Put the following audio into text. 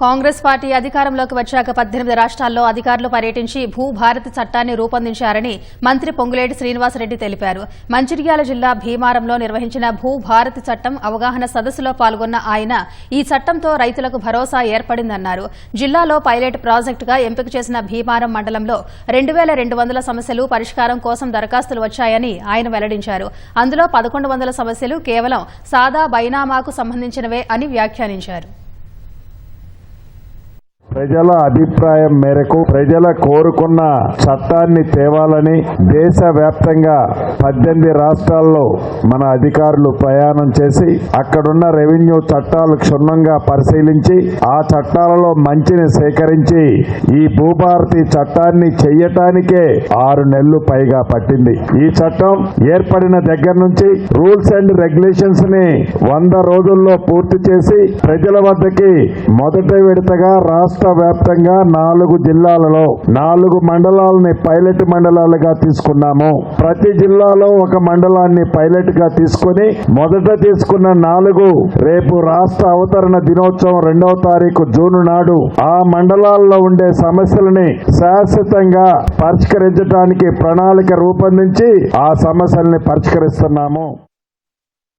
Congress party అధికారంలోకి వచ్చాక 18 రాష్ట్రాల్లో అధికారులు పర్యటించి భూభారతి చట్టాన్ని రూపొందించారని మంత్రి పొంగులేటి శ్రీనివాసరెడ్డి తెలిపారు. మంచిర్యాల జిల్లా భీమారంలో నిర్వహించిన భూభారతి చట్టం అవగాహన సదస్సులో పాల్గొన్న ఆయన ఈ చట్టంతో రైతులకు భరోసా ఏర్పడిందన్నారు. జిల్లాలో పైలట్ ప్రాజెక్టుగా ఎంపిక చేసిన భీమారం మండలంలో 2200 సమస్యలు పరిష్కారం కోసం దరఖాస్తులు వచ్చాయని ఆయన వెల్లడించారు. అందులో 1100 సమస్యలు కేవలం సాదా బైనామాకు సంబంధించినవే అని వ్యాఖ్యానించారు. ప్రజల అభిప్రాయం మేరకు ప్రజల కోరుకున్న చట్టాన్ని తేవాలని దేశవ్యాప్తంగా 18 రాష్ట్రాల్లో మన అధికారులు ప్రయాణం చేసి అక్కడున్న రెవెన్యూ చట్టాలు క్షుణ్ణంగా పరిశీలించి ఆ చట్టాలలో మంచిని సేకరించి ఈ భూభారతి చట్టాన్ని చెయ్యటానికే 6 నెలలు పైగా పట్టింది. ఈ చట్టం ఏర్పడిన దగ్గర నుంచి రూల్స్ అండ్ రెగ్యులేషన్స్ ని 100 రోజుల్లో పూర్తి చేసి ప్రజల వద్దకి మొదటి విడతగా రాష్ట్ర వ్యాప్తంగా 4 జిల్లాలలో 4 మండలాలని పైలట్ మండలాలుగా తీసుకున్నాము. ప్రతి జిల్లాలో ఒక మండలాన్ని పైలట్ గా తీసుకుని మొదట తీసుకున్న 4 రేపు రాష్ట్ర అవతరణ దినోత్సవం 2వ తారీఖు జూన్ నాడు ఆ మండలాల్లో ఉండే సమస్యలని శాశ్వతంగా పరిష్కరించడానికి ప్రణాళిక రూపొందించి ఆ సమస్యల్ని పరిష్కరిస్తున్నాము.